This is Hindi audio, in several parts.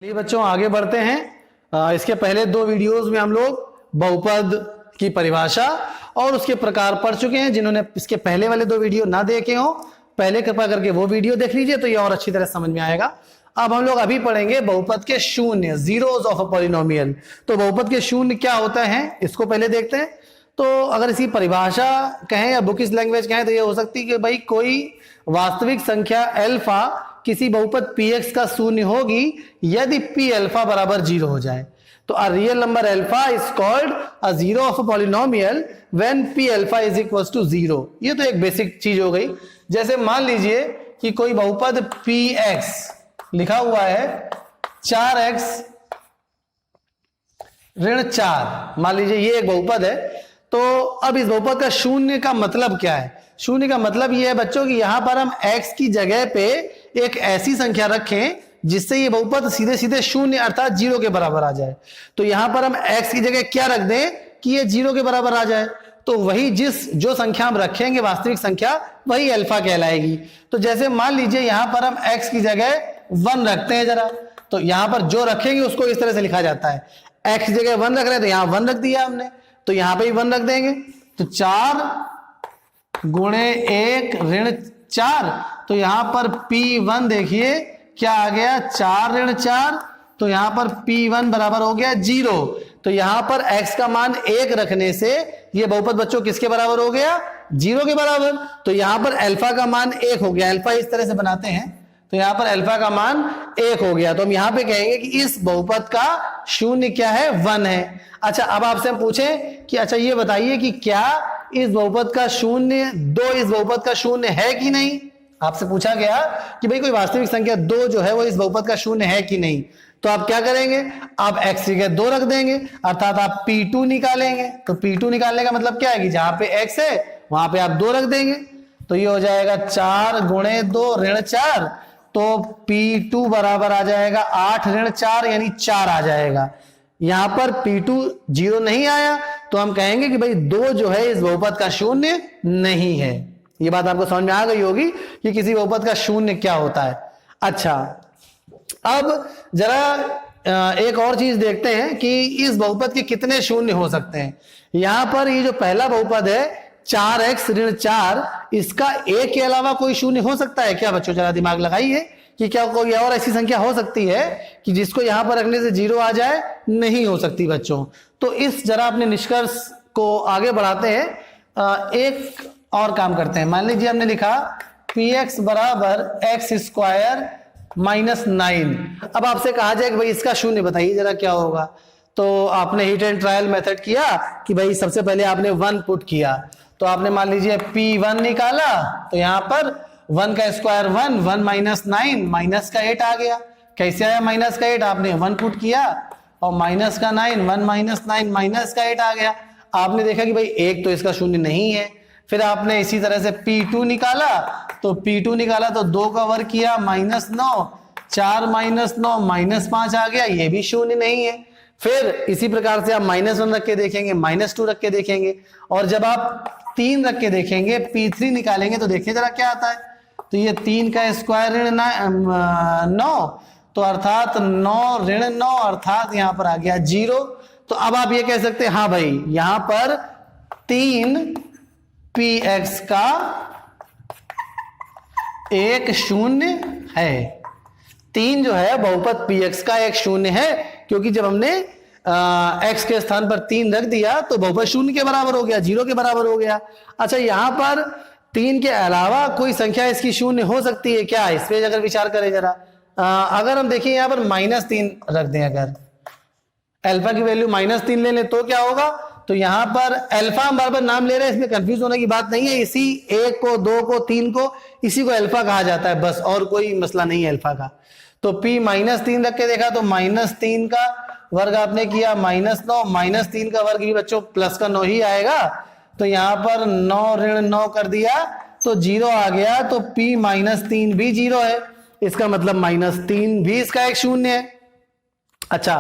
चलिए बच्चों आगे बढ़ते हैं। इसके पहले दो वीडियोस में हम लोग बहुपद की परिभाषा और उसके प्रकार पढ़ चुके हैं। जिन्होंने इसके पहले वाले दो वीडियो ना देखे हो पहले कृपया करके वो वीडियो देख लीजिए, तो ये और अच्छी तरह समझ में आएगा। अब हम लोग अभी पढ़ेंगे बहुपद के शून्य, जीरोस ऑफ अ पॉलिनोमियल। तो बहुपद के शून्य क्या होता है इसको पहले देखते हैं। तो अगर इसकी परिभाषा कहें या बुकिश लैंग्वेज कहें तो ये हो सकती है कि भाई कोई वास्तविक संख्या अल्फा किसी बहुपद px का शून्य होगी यदि p अल्फा बराबर 0 हो जाए। तो a real number alpha is called a zero of a polynomial when p alpha is equal to 0। ये तो एक बेसिक चीज हो गई। जैसे मान लीजिए कि कोई बहुपद px लिखा हुआ है 4x ऋण 4, मान लीजिए ये एक बहुपद है। तो अब इस बहुपद का शून्य का मतलब क्या है? शून्य का मतलब ये है बच्चों कि यहां पर हम x की जगह पे एक ऐसी संख्या रखें जिससे ये बहुपद सीधे सीधे शून्य अर्थात 0 के बराबर आ जाए। तो यहां पर हम x की जगह क्या रख दें कि ये 0 के बराबर आ जाए। तो वही जो संख्या हम रखेंगे वास्तविक संख्या वही अल्फा कहलाएगी। तो जैसे मान लीजिए यहां पर हम x की जगह 1 रखते हैं जरा, तो यहां पर जो रखेंगे उसको इस तरह से लिखा जाता है। x की जगह 1 रख रहे हैं तो यहां 1 रख दिया हमने, तो यहां पे भी 1 रख देंगे। तो 4 गुणे 1 ऋण 4, तो यहां पर P1 देखिए क्या आ गया 4 ऋण 4, तो यहां पर P1 बराबर हो गया 0। तो यहां पर x का मान 1 रखने से ये बहुपद बच्चों किसके बराबर हो गया? 0 के बराबर। तो यहां पर अल्फा का मान 1 हो गया। अल्फा इस तरह से बनाते हैं, तो यहां पर अल्फा का मान 1 हो गया। तो हम यहां पे कहेंगे कि इस बहुपद का शून्य क्या है? 1 है। अच्छा, अब आपसे हम पूछें कि अच्छा ये बताइए कि क्या इस बहुपद का शून्य 2 इस बहुपद का शून्य है कि नहीं? आपसे पूछा गया कि भाई कोई वास्तविक संख्या 2 जो है वो इस बहुपद का शून्य है कि नहीं। तो आप क्या करेंगे? आप x की जगह 2 रख देंगे, अर्थात आप P2 निकालेंगे। तो P2 निकालने का मतलब क्या है कि जहां पे x है वहां पे आप 2 रख देंगे। तो ये हो जाएगा 4 गुणे 2 ऋण 4, तो P2 बराबर आ जाएगा 8 ऋण 4 यानी 4 आ जाएगा। यहां पर P2 0 नहीं आया तो हम कहेंगे कि भाई 2 जो है इस बहुपद का शून्य नहीं है। ये बात आपको समझ में आ गई होगी कि किसी बहुपद का शून्य क्या होता है। अच्छा, अब जरा एक और चीज देखते हैं कि इस बहुपद के कितने शून्य हो सकते हैं। यहां पर ये जो पहला बहुपद है 4x ऋण 4, इसका एक के अलावा कोई शून्य हो सकता है क्या? बच्चों जरा दिमाग लगाइए कि क्या कोई और ऐसी संख्या हो सकती है कि जिसको यहां पर रखने से 0 आ जाए? नहीं हो सकती बच्चों। तो इस जरा अपने निष्कर्ष को आगे बढ़ाते हैं। एक और काम करते हैं। मान लीजिए हमने लिखा px बराबर x स्क्वायर माइनस 9। अब आपसे कहा जाए कि भाई इसका शून्य बताइए जरा क्या होगा। तो आपने हिट एंड ट्रायल मेथड किया कि भाई सबसे पहले आपने 1 पुट किया, तो आपने मान लीजिए P1 निकाला, तो यहां पर 1 का स्क्वायर 1, 1 माइनस 9 माइनस का 8 आ गया। कैसे आया माइनस का 8? आपने 1 पुट किया और माइनस का 9, 1 माइनस 9 माइनस का 8 आ गया। आपने देखा कि भाई एक तो इसका शून्य नहीं है। फिर आपने इसी तरह से P2 निकाला, तो P2 निकाला तो 2 का वर्ग किया -9, 4 माइनस 9 -5 आ गया, ये भी शून्य नहीं है। फिर इसी प्रकार से आप -1 रख के देखेंगे, -2 रख के देखेंगे, और जब आप 3 रख के देखेंगे P3 निकालेंगे तो देखिए जरा क्या आता है। तो ये 3 का स्क्वायर ऋण 9, तो अर्थात 9 ऋण 9 अर्थात यहां पर आ गया 0। तो अब आप ये कह सकते हैं हाँ भाई यहां पर 3 px का एक शून्य है। 3 जो है बहुपद px का एक शून्य है, क्योंकि जब हमने x के स्थान पर 3 रख दिया तो बहुपद शून्य के बराबर हो गया, 0 के बराबर हो गया। अच्छा, यहां पर 3 के अलावा कोई संख्या इसकी शून्य हो सकती है क्या? इस पे अगर विचार करें जरा, अगर हम देखिए यहां पर -3 रख दें, अगर अल्फा की वैल्यू -3 ले लें तो क्या होगा? तो यहां पर अल्फा हम बार बार नाम ले रहे हैं, इसमें कंफ्यूज होने की बात नहीं है। इसी 1 को 2 को 3 को इसी को अल्फा कहा जाता है, बस और कोई मसला नहीं है अल्फा का। तो P -3 रख के देखा तो -3 का वर्ग आपने किया -9, -3 का वर्ग भी बच्चों प्लस का 9 ही आएगा। तो यहां पर 9 ऋण 9 कर दिया तो 0 आ गया। तो P -3 भी 0 है, इसका मतलब -3 भी इसका एक शून्य है। अच्छा,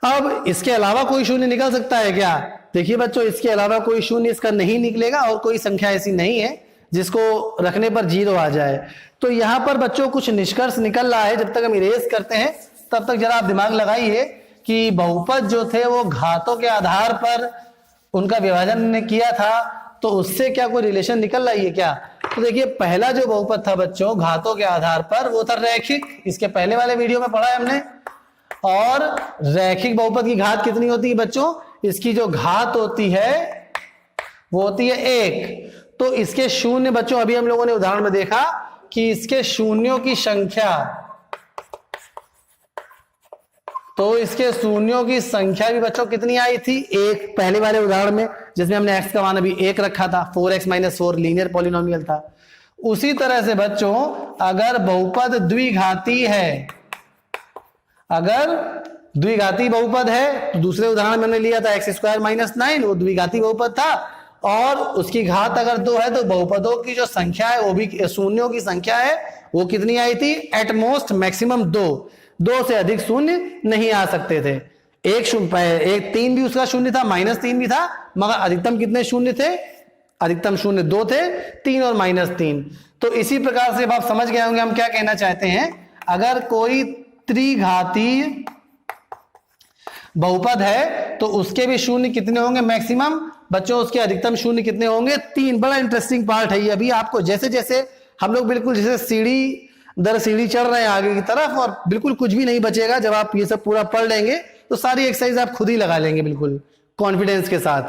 अब इसके अलावा कोई शून्य निकल सकता है क्या? देखिए बच्चों, इसके अलावा कोई शून्य इसका नहीं निकलेगा और कोई संख्या ऐसी नहीं है जिसको रखने पर 0 आ जाए। तो यहां पर बच्चों कुछ निष्कर्ष निकल रहा है। जब तक हम इरेज करते हैं तब तक जरा आप दिमाग लगाइए कि बहुपद जो थे वो घातों के आधार पर उनका विभाजन ने किया था, तो उससे क्या कोई रिलेशन निकल रही है क्या? तो देखिए पहला जो बहुपद था बच्चों घातों के आधार पर वो था रैखिक, इसके पहले वाले वीडियो में पढ़ा है हमने। और रैखिक बहुपद की घात कितनी होती है बच्चों? इसकी जो घात होती है वो होती है 1। तो इसके शून्य बच्चों अभी हम लोगों ने उदाहरण में देखा कि इसके शून्यों की संख्या, तो इसके शून्यों की संख्या भी बच्चों कितनी आई थी? 1 पहले वाले उदाहरण में, जिसमें हमने x का मान अभी 1 रखा था, 4x - 4 लीनियर पॉलिनोमियल था। उसी तरह से बच्चों अगर बहुपद द्विघाती है, अगर द्विघाती बहुपद है, तो दूसरे उदाहरण में हमने लिया था x² - 9, वो द्विघाती बहुपद था, और उसकी घात अगर 2 है तो बहुपदों की जो संख्या है वो भी, शून्यों की संख्या है वो कितनी आई थी? एटमोस्ट मैक्सिमम 2 से अधिक शून्य नहीं आ सकते थे। एक 3 भी उसका शून्य था, -3 भी था, मगर अधिकतम कितने शून्य थे? अधिकतम शून्य 2 थे, 3 और -3। तो इसी प्रकार से आप समझ गए होंगे हम क्या कहना चाहते हैं। अगर कोई त्रिघाती बहुपद है तो उसके भी शून्य कितने होंगे मैक्सिमम? बच्चों उसके अधिकतम शून्य कितने होंगे? 3। बड़ा इंटरेस्टिंग पार्ट है ये। अभी आपको जैसे जैसे हम लोग बिल्कुल जैसे सीढ़ी दर सीढ़ी चढ़ रहे हैं आगे की तरफ, और बिल्कुल कुछ भी नहीं बचेगा। जब आप ये सब पूरा पढ़ लेंगे तो सारी एक्सरसाइज आप खुद ही लगा लेंगे बिल्कुल कॉन्फिडेंस के साथ।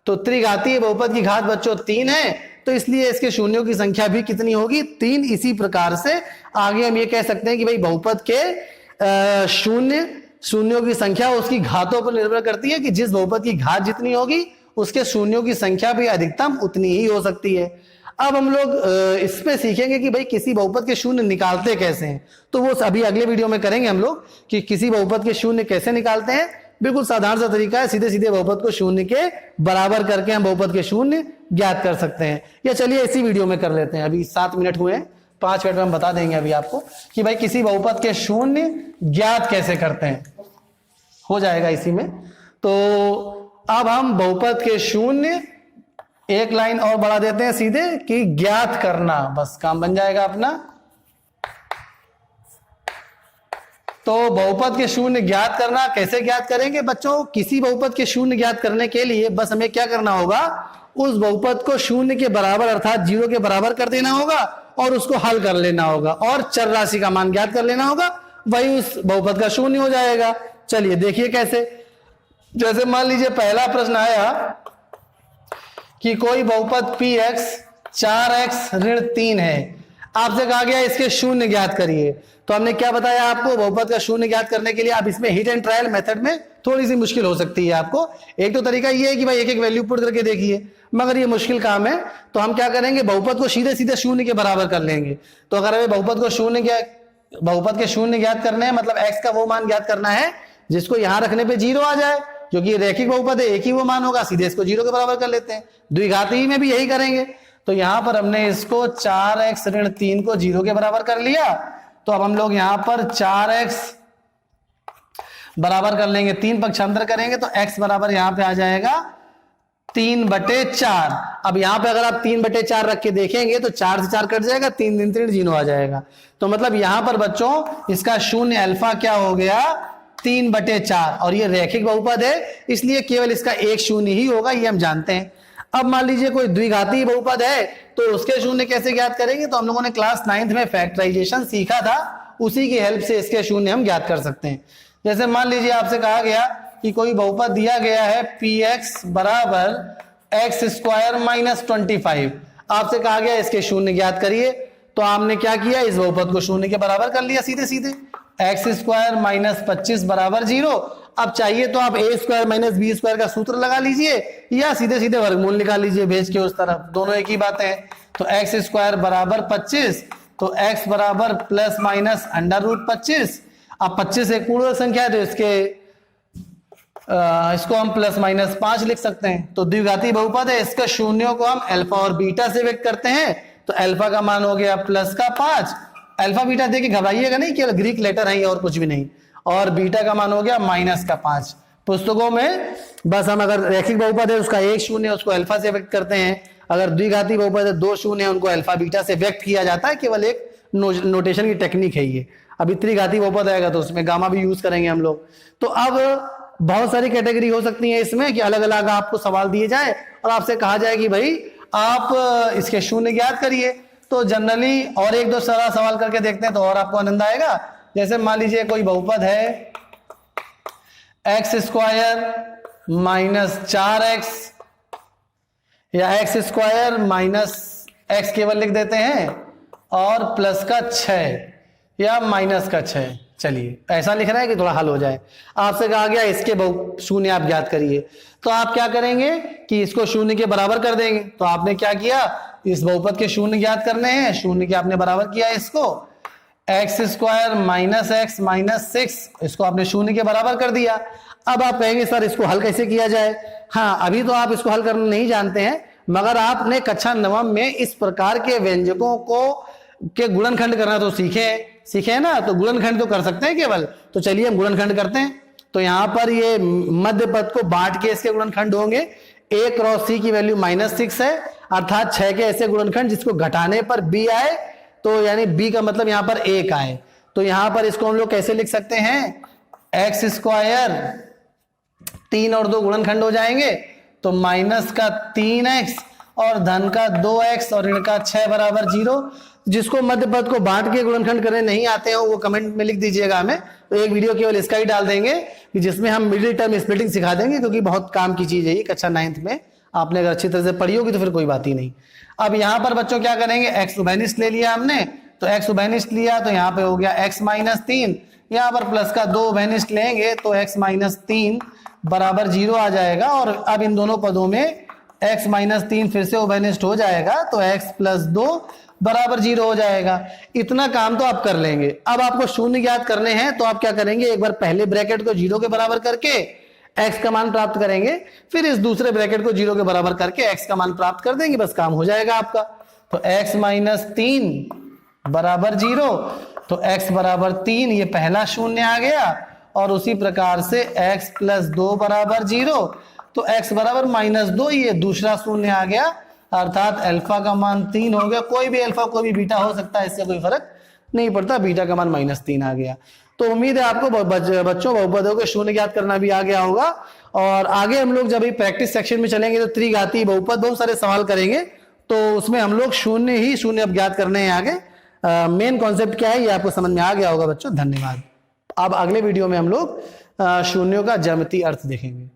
तो त्रिघातीय बहुपद की घात बच्चों 3 है, तो इसलिए इसके शून्यों की संख्या भी कितनी होगी? 3। इसी प्रकार से आगे हम ये कह सकते हैं कि भाई बहुपद के शून्यों की संख्या उसकी घातों पर निर्भर करती है, कि जिस बहुपद की घात जितनी होगी उसके शून्यों की संख्या भी अधिकतम उतनी ही हो सकती है। अब हम लोग इसमें सीखेंगे कि भाई किसी बहुपद के शून्य निकालते कैसे हैं। तो वो अभी अगले वीडियो में करेंगे हम लोग कि किसी बहुपद के शून्य कैसे निकालते हैं। बिल्कुल साधारण सा तरीका है, सीधे सीधे बहुपद को शून्य के बराबर करके हम बहुपद के शून्य ज्ञात कर सकते हैं। या चलिए इसी वीडियो में कर लेते हैं। अभी 7 मिनट हुए हैं, 5 मिनट में हम बता देंगे अभी आपको कि भाई किसी बहुपद के शून्य ज्ञात कैसे करते हैं। हो जाएगा इसी में। तो अब हम बहुपद के शून्य एक लाइन और बढ़ा देते हैं सीधे कि ज्ञात करना, बस काम बन जाएगा अपना। तो बहुपद के शून्य ज्ञात करना कैसे ज्ञात करेंगे बच्चों? किसी बहुपद के शून्य ज्ञात करने के लिए बस हमें क्या करना होगा? उस बहुपद को शून्य के बराबर अर्थात 0 के बराबर कर देना होगा और उसको हल कर लेना होगा और चर राशि का मान ज्ञात कर लेना होगा, वही उस बहुपद का शून्य हो जाएगा। चलिए देखिए कैसे। जैसे मान लीजिए पहला प्रश्न आया कि कोई बहुपद px 4x - 3 है। आपसे कहा गया इसके शून्य ज्ञात करिए। तो हमने क्या बताया आपको? बहुपद का शून्य ज्ञात करने के लिए आप इसमें हिट एंड ट्रायल मेथड में थोड़ी सी मुश्किल हो सकती है आपको। एक तो तरीका ये है कि भाई एक एक वैल्यू पुट करके देखिए, मगर ये मुश्किल काम है। तो हम क्या करेंगे? बहुपद को सीधे सीधे शून्य के बराबर कर लेंगे। तो अगर हमें बहुपद के शून्य ज्ञात करने हैं, मतलब x का वो मान ज्ञात करना है जिसको यहां रखने पे 0 आ जाए, क्योंकि ये रैखिक बहुपद है, एक ही वो मान होगा, सीधे इसको 0 के बराबर कर लेते हैं। द्विघाती में भी यही करेंगे। तो यहां पर हमने इसको 4x - 3 को 0 के बराबर कर लिया। तो अब हम लोग यहां पर 4x बराबर कर लेंगे, 3 पक्षांतर करेंगे तो x बराबर यहां पे आ जाएगा 3/4। अब यहां पे अगर आप 3/4 रख के देखेंगे तो 4 से 4 कट जाएगा, 3 3 3 0 आ जाएगा। तो मतलब यहां पर बच्चों इसका शून्य अल्फा क्या हो गया? 3/4। और ये रैखिक बहुपद है, इसलिए केवल इसका एक शून्य ही होगा, ये हम जानते हैं। अब मान लीजिए कोई द्विघाती बहुपद है तो उसके शून्य कैसे ज्ञात करेंगे? तो हम लोगों ने क्लास 9th में फैक्टराइजेशन सीखा था, उसी की हेल्प से इसके शून्य हम ज्ञात कर सकते हैं। जैसे मान लीजिए आपसे कहा गया कि कोई बहुपद दिया गया है px बराबर x² - 25। आपसे कहा गया इसके शून्य ज्ञात करिए। तो आपने क्या किया? इस बहुपद को शून्य के बराबर कर लिया सीधे सीधे। x² - 25 बराबर 0। अब चाहिए तो आप a² - b² का सूत्र लगा लीजिए या सीधे सीधे वर्गमूल निकाल लीजिए भेज के उस तरफ, दोनों एक ही बात है। तो x² बराबर 25, तो x बराबर ± √25। अब 25 एक पूर्ण संख्या है तो इसको हम ±5 लिख सकते हैं। तो द्विघाती बहुपद है, इसका शून्यों को हम अल्फा और बीटा से व्यक्त करते हैं। तो अल्फा का मान हो गया +5। अल्फा बीटा देखिए घबराइएगा नहीं, केवल ग्रीक लेटर है और कुछ भी नहीं। और बीटा का मान हो गया -5। पुस्तकों में बस हम अगर रैखिक बहुपद है उसका एक शून्य उसको अल्फा से व्यक्त करते हैं, अगर द्विघाती बहुपद है 2 शून्य उनको अल्फा बीटा से व्यक्त किया जाता है। केवल एक नोटेशन की टेक्निक है ये। अभी त्रिघाती बहुपद आएगा तो उसमें गामा भी यूज करेंगे हम लोग। तो अब बहुत सारी कैटेगरी हो सकती है इसमें कि अलग अलग आपको सवाल दिए जाए और आपसे कहा जाए कि भाई आप इसके शून्य ज्ञात करिए। तो जनरली और एक दो सारा सवाल करके देखते हैं तो और आपको आनंद आएगा। जैसे मान लीजिए कोई बहुपद है एक्स स्क्वायर माइनस 4x या एक्स स्क्वायर माइनस एक्स केवल लिख देते हैं और प्लस का 6 या माइनस का 6। चलिए ऐसा लिख रहा है कि थोड़ा हल हो जाए। आपसे कहा गया इसके शून्य आप ज्ञात करिए, तो आप क्या करेंगे कि इसको शून्य के बराबर कर देंगे। तो आपने क्या किया, इस बहुपद के शून्य ज्ञात करने हैं, शून्य के आपने बराबर किया इसको x square minus x minus 6, इसको आपने शून्य के बराबर कर दिया। अब आप कहेंगे सर इसको हल कैसे किया जाए। हाँ, अभी तो आप इसको हल करना नहीं जानते हैं, मगर आपने कक्षा 9 में इस प्रकार के व्यंजकों के गुणनखंड करना तो सीखे ना, तो गुणनखंड तो कर सकते हैं केवल। तो चलिए हम गुणनखंड करते हैं। तो यहां पर ये मध्य पद को बांट के इसके गुणनखंड होंगे। a क्रॉस c की वैल्यू -6 है, अर्थात 6 के ऐसे गुणनखंड जिसको घटाने पर b आए, तो यानी b का मतलब यहां पर 1 आए। तो यहां पर इसको हम लोग कैसे लिख सकते हैं, एक्स स्क्वायर 3 और 2 गुणनखंड हो जाएंगे, तो माइनस का 3x और धन का 2x और ऋण का 6 बराबर 0। जिसको मध्य पद को बांट के गुणनखंड करने नहीं आते हो वो कमेंट में लिख दीजिएगा हमें, तो एक वीडियो केवल इसका ही डाल देंगे कि जिसमें हम मिडिल टर्म स्प्लिटिंग सिखा देंगे, क्योंकि बहुत काम की चीज है ये। कक्षा 9th में आपने अगर अच्छी तरह से पढ़ी होगी तो फिर कोई बात ही नहीं। अब यहाँ पर बच्चों क्या करेंगे, एक्स उभयनिष्ठ ले लिया हमने, तो एक्स उभयनिष्ठ लिया तो यहाँ पे हो गया x -3, यहाँ पर प्लस का 2 उभयनिष्ठ लेंगे तो x -3 बराबर 0 आ जाएगा। और अब इन दोनों पदों में x -3 फिर से उभयनिष्ठ हो जाएगा, तो x + 2 बराबर 0 हो जाएगा। इतना काम तो आप कर लेंगे। अब आपको शून्य ज्ञात करने हैं, तो आप क्या करेंगे, एक बार पहले ब्रैकेट को 0 के बराबर करके x का मान प्राप्त करेंगे, फिर इस दूसरे ब्रैकेट को 0 के बराबर करके x का मान प्राप्त कर देंगे, बस काम हो जाएगा आपका। तो x -3 बराबर 0, तो x बराबर 3 ये पहला शून्य आ गया, और उसी प्रकार से x + 2 बराबर 0, तो x बराबर -2 ये दूसरा शून्य आ गया, अर्थात अल्फा का मान 3 हो गया। कोई भी अल्फा कोई भी बीटा हो सकता है, इससे कोई फर्क नहीं पड़ता, बीटा का मान -3 आ गया। तो उम्मीद है आपको बच्चों बहुपदों के शून्य ज्ञात करना भी आ गया होगा। और आगे हम लोग जब प्रैक्टिस सेक्शन में चलेंगे तो त्रिघाती बहुपद बहुत सारे सवाल करेंगे, तो उसमें हम लोग शून्य अब ज्ञात करने हैं आगे। मेन कॉन्सेप्ट क्या है ये आपको समझ में आ गया होगा बच्चों। धन्यवाद। अब अगले वीडियो में हम लोग शून्यों का ज्यामितीय अर्थ देखेंगे।